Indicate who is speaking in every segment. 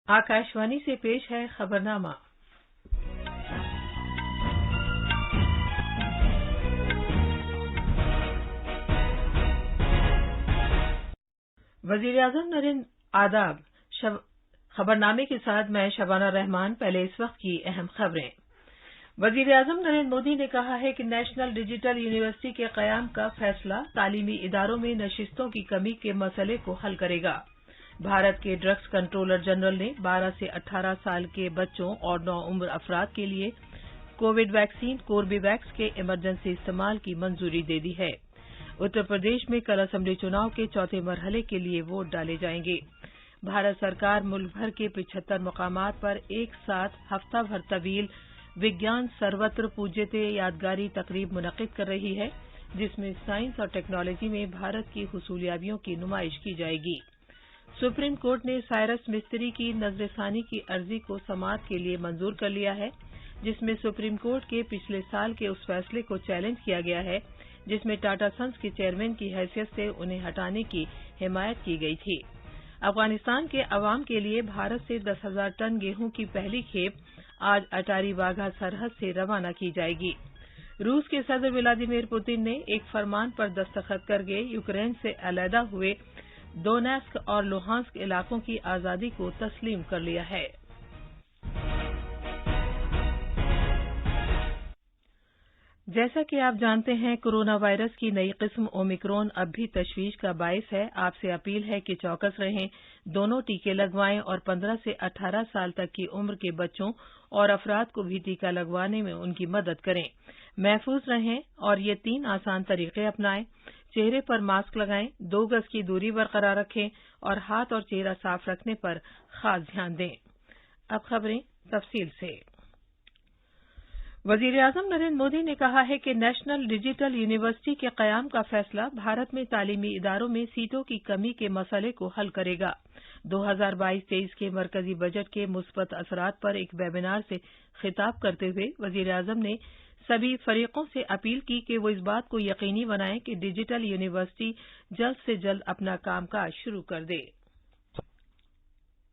Speaker 1: आकाशवाणी से पेश है खबरनामा। वजीर-ए-आज़म नरेंद्र आदाब। खबरनामे के साथ मैं शबाना रहमान। पहले इस वक्त की अहम खबरें। वजीर-ए-आज़म नरेंद्र मोदी ने कहा है कि नेशनल डिजिटल यूनिवर्सिटी के क़याम का फैसला तालीमी इदारों में नशिस्तों की कमी के मसले को हल करेगा। भारत के ड्रग्स कंट्रोलर जनरल ने 12 से 18 साल के बच्चों और नौउम्र अफराद के लिए कोविड वैक्सीन कोर्बेवैक्स के इमरजेंसी इस्तेमाल की मंजूरी दे दी है। उत्तर प्रदेश में कल असेंबली चुनाव के चौथे मरहले के लिए वोट डाले जाएंगे। भारत सरकार मुल्क भर के 75 मकामात पर एक साथ हफ्ता भर तवील विज्ञान सर्वत्र पूज्यते यादगारी तकरीब मुनक़िद कर रही है, जिसमें साइंस और टेक्नोलॉजी में भारत की हुसूलियाबियों की नुमाइश की जाएगी। सुप्रीम कोर्ट ने साइरस मिस्त्री की नजरसानी की अर्जी को समाअत के लिए मंजूर कर लिया है, जिसमें सुप्रीम कोर्ट के पिछले साल के उस फैसले को चैलेंज किया गया है जिसमें टाटा सन्स के चेयरमैन की हैसियत से उन्हें हटाने की हिमायत की गई थी। अफगानिस्तान के अवाम के लिए भारत से 10,000 टन गेहूं की पहली खेप आज अटारी वाघा सरहद से रवाना की जाएगी। रूस के सदर व्लादिमीर पुतिन ने एक फरमान पर दस्तखत करके यूक्रेन से अलहदा हुए डोनेस्क और लुहांस्क इलाकों की आजादी को तस्लीम कर लिया है। जैसा कि आप जानते हैं, कोरोना वायरस की नई किस्म ओमिक्रॉन अब भी तशवीश का बायस है। आपसे अपील है कि चौकस रहें, दोनों टीके लगवाएं और 15 से 18 साल तक की उम्र के बच्चों और अफराद को भी टीका लगवाने में उनकी मदद करें। महफूज रहें और ये 3 आसान तरीके अपनाएं। चेहरे पर मास्क लगाएं, 2 गज की दूरी बरकरार रखें और हाथ और चेहरा साफ रखने पर खास ध्यान दें। अब खबरें तफसील से। वजीर-ए-आज़म नरेंद्र मोदी ने कहा है कि नेशनल डिजिटल यूनिवर्सिटी के क़याम का फैसला भारत में तालीमी इदारों में सीटों की कमी के मसले को हल करेगा। 2022-23 के मरकजी बजट के मुस्बत असरात पर एक वेबिनार से खिताब करते हुए वजीर-ए-आज़म ने सभी फरीकों से अपील की कि वो इस बात को यकीनी बनाएं कि डिजिटल यूनिवर्सिटी जल्द से जल्द अपना कामकाज शुरू कर दे।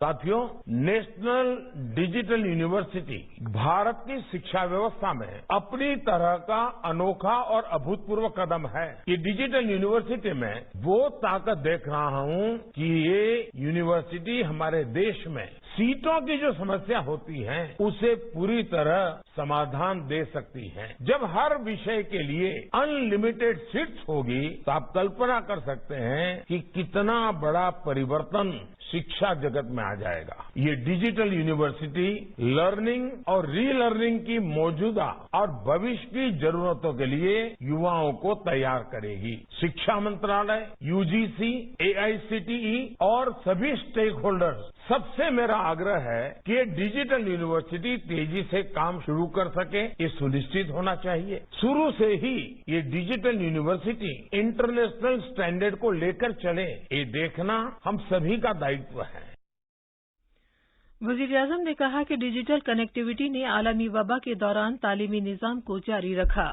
Speaker 2: साथियों, नेशनल डिजिटल यूनिवर्सिटी भारत की शिक्षा व्यवस्था में अपनी तरह का अनोखा और अभूतपूर्व कदम है। ये डिजिटल यूनिवर्सिटी में वो ताकत देख रहा हूं कि ये यूनिवर्सिटी हमारे देश में सीटों की जो समस्या होती है उसे पूरी तरह समाधान दे सकती है। जब हर विषय के लिए अनलिमिटेड सीट्स होगी तो आप कल्पना कर सकते हैं कि कितना बड़ा परिवर्तन शिक्षा जगत में आ जाएगा। ये डिजिटल यूनिवर्सिटी लर्निंग और रीलर्निंग की मौजूदा और भविष्य की जरूरतों के लिए युवाओं को तैयार करेगी। शिक्षा मंत्रालय, यूजीसी, एआईसीटीई और सभी स्टेक होल्डर्स सबसे मेरा आग्रह है कि डिजिटल यूनिवर्सिटी तेजी से काम शुरू कर सके, ये सुनिश्चित होना चाहिए। शुरू से ही ये डिजिटल यूनिवर्सिटी इंटरनेशनल स्टैंडर्ड को लेकर चले, ये देखना हम सभी का दायित्व है।
Speaker 1: वजीर-ए-आज़म ने कहा कि डिजिटल कनेक्टिविटी ने आलमी वबा के दौरान तालीमी निजाम को जारी रखा।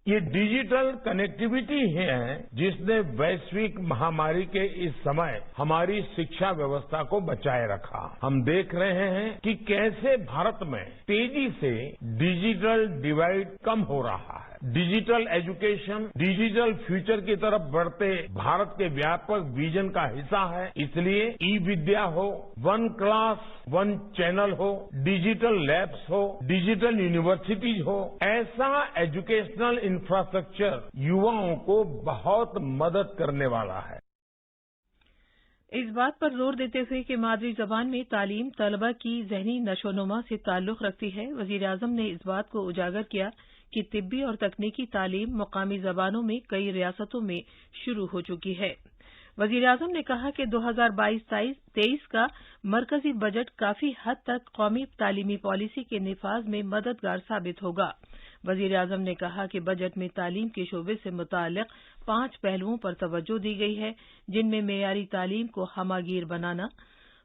Speaker 2: ये डिजिटल कनेक्टिविटी है जिसने वैश्विक महामारी के इस समय हमारी शिक्षा व्यवस्था को बचाए रखा। हम देख रहे हैं कि कैसे भारत में तेजी से डिजिटल डिवाइड कम हो रहा है। डिजिटल एजुकेशन, डिजिटल फ्यूचर की तरफ बढ़ते भारत के व्यापक विजन का हिस्सा है। इसलिए ई विद्या हो, वन क्लास वन चैनल हो, डिजिटल लैब्स हो, डिजिटल यूनिवर्सिटीज हो, ऐसा एजुकेशनल इंफ्रास्ट्रक्चर युवाओं को बहुत मदद करने वाला है।
Speaker 1: इस बात पर जोर देते हुए कि मादरी जबान में तालीम तलबा की जहनी नशोनुमा से ताल्लुक रखती है, वजीर-ए-आज़म ने इस बात को उजागर किया कि तिब्बी और तकनीकी तालीम मुकामी जबानों में कई रियासतों में शुरू हो चुकी है। वजीर-ए-आज़म ने कहा कि 2022-23 का मरकजी बजट काफी हद तक कौमी तालीमी पॉलिसी के निफाज में मददगार साबित होगा। वजीर-ए-आज़म ने कहा कि बजट में तालीम के शोबे से मुताल्लिक 5 पहलुओं पर तवज्जो दी गई है, जिनमें मेयारी तालीम को हमागीर बनाना,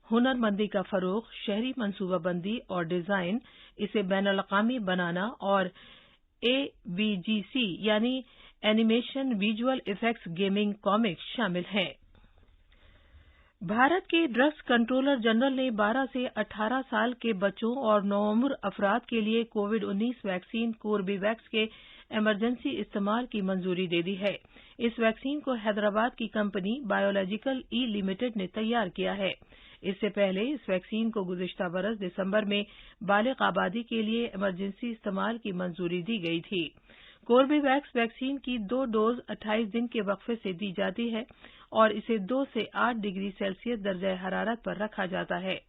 Speaker 1: हुनरमंदी का फरोग, शहरी मनसूबाबंदी और डिजाइन, इसे बैनुल-अक़वामी बनाना और AVGC यानी animation, visual effects, gaming, comics शामिल हैं। भारत के ड्रग्स कंट्रोलर जनरल ने 12 से 18 साल के बच्चों और नौउम्र अफराद के लिए कोविड-19 वैक्सीन कोर्बेवैक्स के इमरजेंसी इस्तेमाल की मंजूरी दे दी है। इस वैक्सीन को हैदराबाद की कंपनी बायोलॉजिकल ई लिमिटेड ने तैयार किया है। इससे पहले इस वैक्सीन को गुज़िश्ता बरस दिसंबर में बालिग आबादी के लिए इमरजेंसी इस्तेमाल की मंजूरी दी गई थी। कोर्बेवैक्स वैक्सीन की 2 डोज 28 दिन के वक्फे से दी जाती है और इसे 2 से 8 डिग्री सेल्सियस दर्जा हरारत पर रखा जाता है।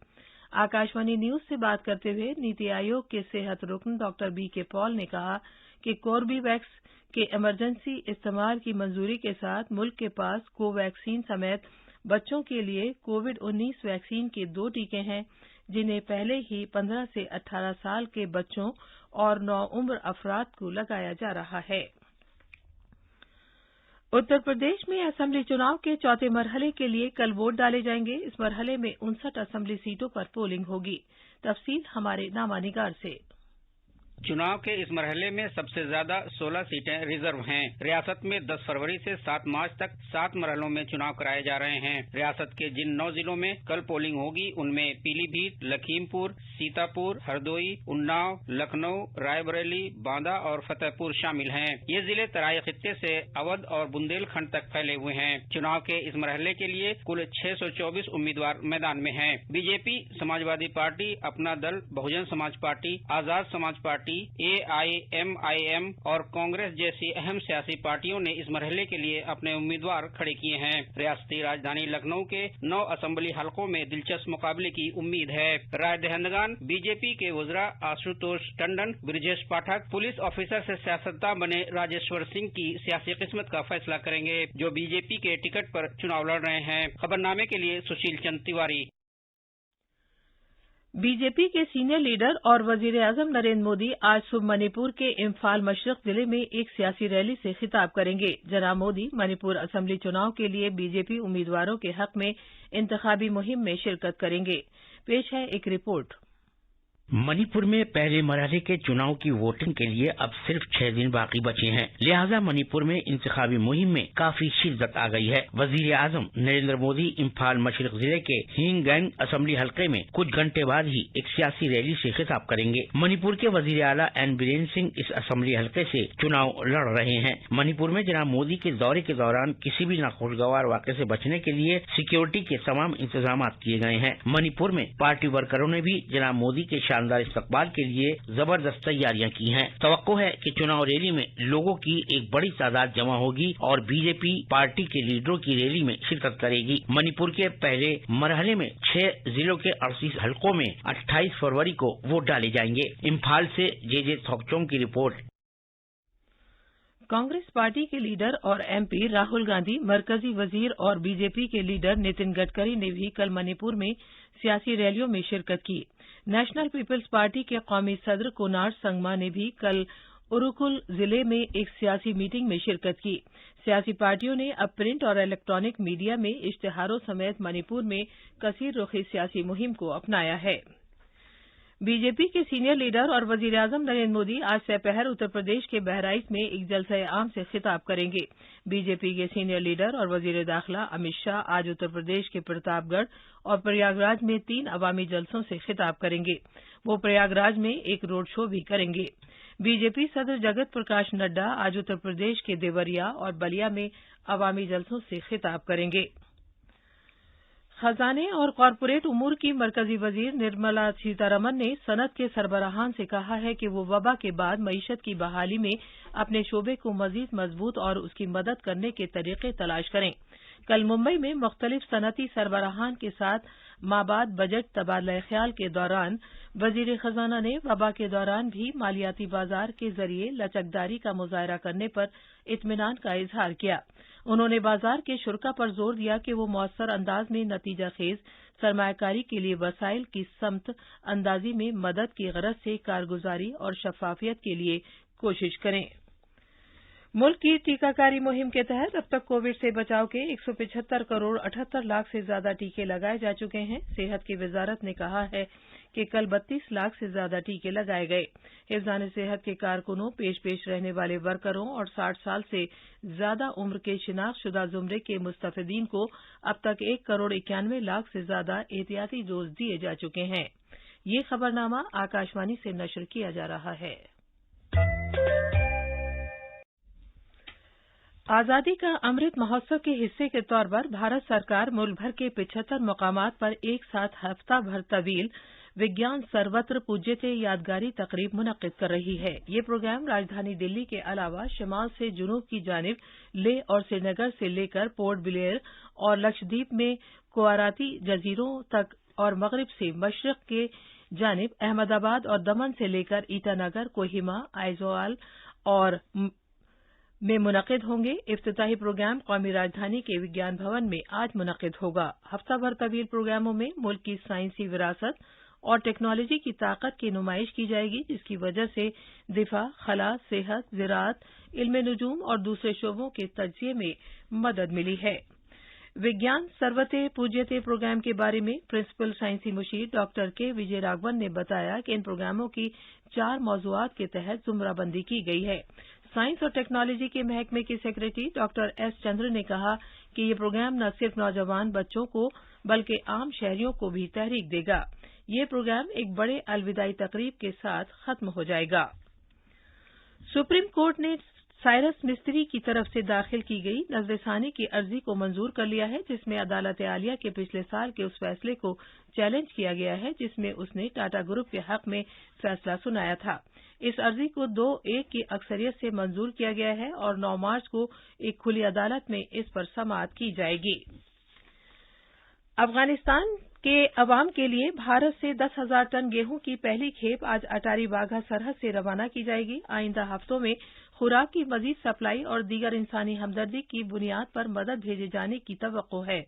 Speaker 1: आकाशवाणी न्यूज से बात करते हुए नीति आयोग के सेहत रुकन डॉक्टर बीके पॉल ने कहा कि कोर्बेवैक्स के इमरजेंसी इस्तेमाल की मंजूरी के साथ मुल्क के पास कोवैक्सीन समेत बच्चों के लिए कोविड-19 वैक्सीन के 2 टीके हैं, जिन्हें पहले ही 15 से 18 साल के बच्चों और नौउम्र अफराद को लगाया जा रहा है। उत्तर प्रदेश में असेंबली चुनाव के चौथे मरहले के लिए कल वोट डाले जाएंगे। इस मरहले में 59 असेंबली सीटों पर पोलिंग होगी। तफसील हमारे नामानिगार से।
Speaker 3: चुनाव के इस मरहले में सबसे ज्यादा 16 सीटें रिजर्व हैं। रियासत में 10 फरवरी से 7 मार्च तक 7 मरहलों में चुनाव कराए जा रहे हैं। रियासत के जिन 9 जिलों में कल पोलिंग होगी उनमें पीलीभीत, लखीमपुर, सीतापुर, हरदोई, उन्नाव, लखनऊ, रायबरेली, बांदा और फतेहपुर शामिल हैं। ये जिले तराई खित्ते से अवध और बुंदेलखंड तक फैले हुए हैं। चुनाव के इस मरहले के लिए कुल 624 उम्मीदवार मैदान में हैं। बीजेपी, समाजवादी पार्टी, अपना दल, Bahujan Samaj party, Azad Samaj party, AIMIM और कांग्रेस जैसी अहम सियासी पार्टियों ने इस मरहले के लिए अपने उम्मीदवार खड़े किए हैं। रियासती राजधानी लखनऊ के 9 असेंबली हलकों में दिलचस्प मुकाबले की उम्मीद है। राय दहंदगान बीजेपी के वज़रा आशुतोष टंडन, ब्रिजेश पाठक, पुलिस ऑफिसर से सियासतदान बने राजेश्वर सिंह की सियासी किस्मत का फैसला करेंगे, जो बीजेपी के टिकट पर चुनाव लड़ रहे हैं। खबरनामे के लिए सुशील चंद तिवारी।
Speaker 1: बीजेपी के सीनियर लीडर और वजीर-ए-आज़म नरेंद्र मोदी आज सुबह मणिपुर के इम्फाल मशरक जिले में एक सियासी रैली से खिताब करेंगे। जनाब मोदी मणिपुर असेंबली चुनाव के लिए बीजेपी उम्मीदवारों के हक में इंतखाबी मुहिम में शिरकत करेंगे। पेश है एक रिपोर्ट।
Speaker 4: मणिपुर में पहले मरहले के चुनाव की वोटिंग के लिए अब सिर्फ 6 दिन बाकी बचे हैं, लिहाजा मणिपुर में इंतखाबी मुहिम में काफी शिद्दत आ गई है। वजीर आजम नरेंद्र मोदी इम्फाल मशरक जिले के हिंगैंग असेंबली हल्के में कुछ घंटे बाद ही एक सियासी रैली से खिताब करेंगे। मणिपुर के वजीर आला एन बीरेन सिंह इस असेंबली हल्के से चुनाव लड़ रहे हैं। मणिपुर में जनाब मोदी के दौरे के दौरान किसी भी नाखुशगवार वाक़े से बचने के लिए सिक्योरिटी के तमाम इंतजाम किए गए हैं। मणिपुर में पार्टी वर्करों ने भी जनाब मोदी के शानदार इस्तकबाल के लिए जबरदस्त तैयारियां की हैं। तवक्को है कि चुनाव रैली में लोगों की एक बड़ी तादाद जमा होगी और बीजेपी पार्टी के लीडरों की रैली में शिरकत करेगी। मणिपुर के पहले मरहले में 6 जिलों के 38 हलकों में 28 फरवरी को वोट डाले जाएंगे। इम्फाल से जे थोकचोंग की रिपोर्ट।
Speaker 1: कांग्रेस पार्टी के लीडर और एमपी राहुल गांधी, मरकजी वजीर और बीजेपी के लीडर नितिन गडकरी ने भी कल मणिपुर में सियासी रैलियों में शिरकत की। नेशनल पीपल्स पार्टी के कौमी सदर कोनार्ड संगमा ने भी कल उरुकुल जिले में एक सियासी मीटिंग में शिरकत की। सियासी पार्टियों ने अब प्रिंट और इलेक्ट्रॉनिक मीडिया में इश्तिहारों समेत मणिपुर में कसीर रुखी सियासी मुहिम को अपनाया है। बीजेपी के सीनियर लीडर और वजीर-ए-आज़म नरेंद्र मोदी आज दोपहर उत्तर प्रदेश के बहराइच में एक जलसा आम से खिताब करेंगे। बीजेपी के सीनियर लीडर और वजीर दाखिला अमित शाह आज उत्तर प्रदेश के प्रतापगढ़ और प्रयागराज में 3 अवामी जलसों से खिताब करेंगे। वो प्रयागराज में एक रोड शो भी करेंगे। बीजेपी सदर जगत प्रकाश नड्डा आज उत्तर प्रदेश के देवरिया और बलिया में अवामी जलसों से खिताब करेंगे। खजाने और कॉरपोरेट उमूर की मरकजी वजीर निर्मला सीतारमन ने सनत के सरबराहान से कहा है कि वो वबा के बाद मईशत की बहाली में अपने शोबे को मजीद मजबूत और उसकी मदद करने के तरीके तलाश करें। कल मुंबई में मुख्तलिफ सनती सरबराहान के साथ माबाद बजट तबादला ख्याल के दौरान वजीर खजाना ने वबा के दौरान भी मालियाती बाजार के जरिए लचकदारी का मुजाहरा करने पर इत्मीनान का इजहार किया। उन्होंने बाजार के शुरा पर जोर दिया कि वो मौसर अंदाज में नतीजा खेज सरमायाकारी के लिए वसाइल की समत अंदाजी में मदद की गरज से कारगुजारी और शफाफियत के लिए कोशिश करें। मुल्क की टीकाकारी मुहिम के तहत अब तक कोविड से बचाव के 175 करोड़ 78 लाख से ज्यादा टीके लगाए जा चुके हैं। सेहत की वजारत ने कहा है कि कल 32 लाख से ज्यादा टीके लगाए गए। हिफ्ज़ान सेहत के कारकुनों, पेश रहने वाले वर्करों और 60 साल से ज्यादा उम्र के शिनाख्तशुदा जुमरे के मुस्तफिदीन को अब तक 1 करोड़ 91 लाख से ज्यादा एहतियाती डोज दिए जा चुके हैं। ये खबरनामा आकाशवाणी से नशर किया जा रहा है। आजादी का अमृत महोत्सव के हिस्से के तौर पर भारत सरकार मुल्क भर के 75 मकामात पर एक साथ हफ्ता भर तवील विज्ञान सर्वत्र पूज्यते यादगारी तकरीब मुनक्किद कर रही है। ये प्रोग्राम राजधानी दिल्ली के अलावा शिमाल से जुनूब की जानिब लेह और श्रीनगर से लेकर पोर्ट ब्लेयर और लक्षद्वीप में कुआराती जजीरों तक और मगरिब से मशरिक के जानिब अहमदाबाद और दमन से लेकर ईटानगर, कोहिमा, आइजोल और में मुनक्किद होंगे। इफ्तिताही प्रोग्राम कौमी राजधानी के विज्ञान भवन में आज मुनक्किद होगा। हफ्ता भर तवील प्रोग्रामों में मुल्क की साइंसी विरासत और टेक्नोलॉजी की ताकत की नुमाइश की जाएगी, जिसकी वजह से दिफा, खला, सेहत, ज़राअत, इल्म नुजूम और दूसरे शोबों के तज्जिये में मदद मिली है। विज्ञान सर्वते पूज्यते प्रोग्राम के बारे में प्रिंसिपल साइंसी मुशीर डॉक्टर के विजय राघवन ने बताया कि इन प्रोग्रामों की 4 मौज़ूआत के तहत जुमराबंदी की गई है। साइंस और टेक्नोलॉजी के महकमे के सेक्रेटरी डॉक्टर एस चंद्र ने कहा कि ये प्रोग्राम न सिर्फ नौजवान बच्चों को बल्कि आम शहरियों को भी तहरीक देगा। ये प्रोग्राम एक बड़े अलविदाई तकरीब के साथ खत्म हो जाएगा। सुप्रीम कोर्ट ने साइरस मिस्त्री की तरफ से दाखिल की गई नज़्र-ए-सानी की अर्जी को मंजूर कर लिया है, जिसमें अदालत आलिया के पिछले साल के उस फैसले को चैलेंज किया गया है जिसमें उसने टाटा ग्रुप के हक में फैसला सुनाया था। इस अर्जी को 2-1 की अक्सरियत से मंजूर किया गया है और 9 मार्च को एक खुली अदालत में इस पर समाअत की जाएगी। अफगानिस्तान के अवाम के लिए भारत से 10,000 टन गेहूं की पहली खेप आज अटारी वाघा सरहद से रवाना की जाएगी। आइंदा हफ्तों में खुराक की मजीद सप्लाई और दीगर इंसानी हमदर्दी की बुनियाद पर मदद भेजे जाने की तवक्को है।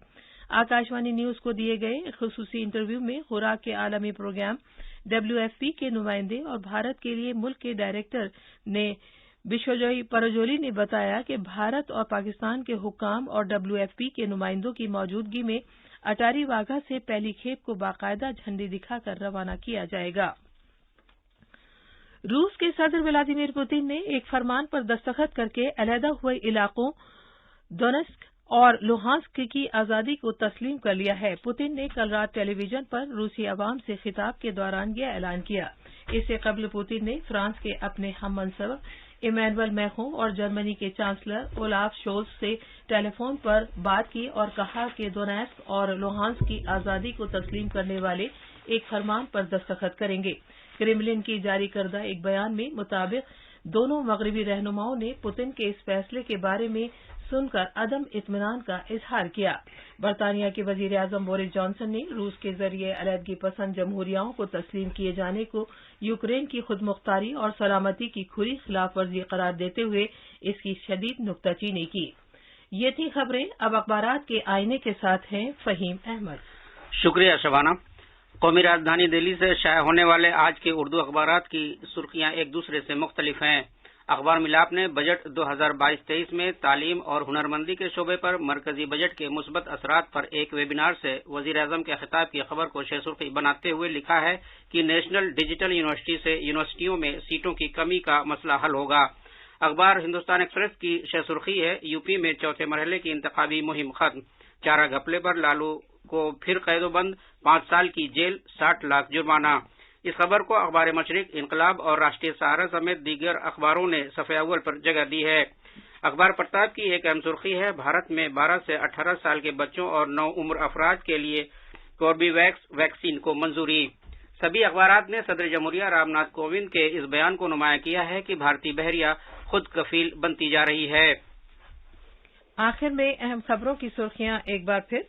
Speaker 1: आकाशवाणी न्यूज को दिए गए एक खुसूसी इंटरव्यू में खुराक के आलमी प्रोग्राम WFP के नुमाइंदे और भारत के लिए मुल्क के डायरेक्टर ने बिशोई परजोली ने बताया कि भारत और पाकिस्तान के हुक्काम और WFP के नुमाइंदों की मौजूदगी में अटारी वाघा से पहली खेप को बाकायदा झंडी दिखाकर रवाना किया जाएगा। रूस के सदर व्लादिमीर पुतिन ने एक फरमान पर दस्तखत करके अलहदा हुए इलाकों दोनेत्स्क और लुहांस्क की आजादी को तस्लीम कर लिया है। पुतिन ने कल रात टेलीविजन पर रूसी अवाम से खिताब के दौरान यह ऐलान किया। इससे कबल पुतिन ने फ्रांस के अपने हममंसब इमैनुअल मैक्रों और जर्मनी के चांसलर ओलाफ शोल्ज से टेलीफोन पर बात की और कहा कि दोनेत्स्क और लुहांस्क की आजादी को तस्लीम करने वाले एक फरमान पर दस्तखत करेंगे। क्रेमलिन की जारी करदा एक बयान में मुताबिक दोनों मगरबी रहनुमाओं ने पुतिन के इस फैसले के बारे में सुनकर अदम इत्मीनान का इजहार किया। बरतानिया के वजीर आजम बोरिस जॉनसन ने रूस के जरिए अलहदगी पसंद जमहूरियाओं को तस्लीम किए जाने को यूक्रेन की खुदमुख्तारी और सलामती की खुली खिलाफ वर्जी करार देते हुए इसकी शदीद नुक्ताचीनी की। ये थी खबरें। अब अखबारात के आईने के साथ हैं फहीम अहमद।
Speaker 3: शुक्रिया शबाना। कौमी राजधानी दिल्ली से शाया होने वाले आज के उर्दू अखबारात की सुर्खियां एक दूसरे से मुख्तलिफ हैं। अखबार मिलाप ने बजट 2022-23 में तालीम और हुनरमंदी के शोबे पर मरकजी बजट के मुस्बत असरात पर एक वेबिनार से वजीर आजम के खिताब की खबर को शेरसुर्खी बनाते हुए लिखा है कि नेशनल डिजिटल यूनिवर्सिटी से यूनिवर्सिटियों में सीटों की कमी का मसला हल होगा। अखबार हिंदुस्तान एक्सप्रेस की शेरसुर्खी है, यूपी में चौथे मरहले की इंतखाबी मुहिम खत्म, चारा घपले पर लालू को फिर कैदोबंद, 5 साल की जेल, 60 लाख जुर्माना। इस खबर को अखबार मशरिक, इनकलाब और राष्ट्रीय सहारा समेत दीगर अखबारों ने सफ़े अव्वल पर जगह दी है। अखबार प्रताप की एक अहम सुर्खी है, भारत में 12 से 18 साल के बच्चों और 9 उम्र अफराद के लिए कोर्बेवैक्स वैक्सीन को मंजूरी। सभी अखबारात ने सदर जमहूरिया रामनाथ कोविंद के इस बयान को नुमाया किया है कि भारतीय बहरिया खुद कफील बनती जा रही है।
Speaker 1: आखिर में अहम खबरों की सुर्खियां एक बार फिर।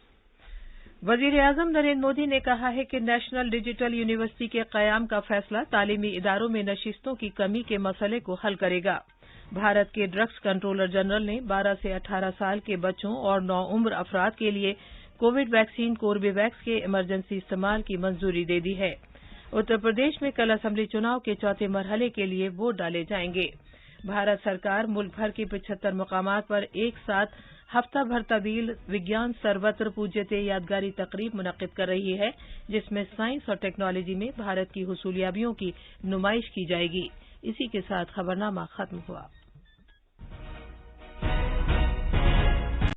Speaker 1: वजीर आजम नरेंद्र मोदी ने कहा है कि नेशनल डिजिटल यूनिवर्सिटी के कयाम का फैसला तालीमी इदारों में नशिस्तों की कमी के मसले को हल करेगा। भारत के ड्रग्स कंट्रोलर जनरल ने 12 से 18 साल के बच्चों और 9 उम्र अफराद के लिए कोविड वैक्सीन कोर्बेवैक्स के इमरजेंसी इस्तेमाल की मंजूरी दे दी है। उत्तर प्रदेश में कल असेंबली चुनाव के चौथे मरहले के लिए वोट डाले जाएंगे। भारत सरकार मुल्क भर के 75 मुकामात पर एक साथ हफ्ता भर तवील विज्ञान सर्वत्र पूज्यते यादगारी तकरीब मुनक्किद कर रही है, जिसमें साइंस और टेक्नोलॉजी में भारत की हुसूलियाबियों की नुमाइश की जाएगी। इसी के साथ खबरनामा खत्म हुआ।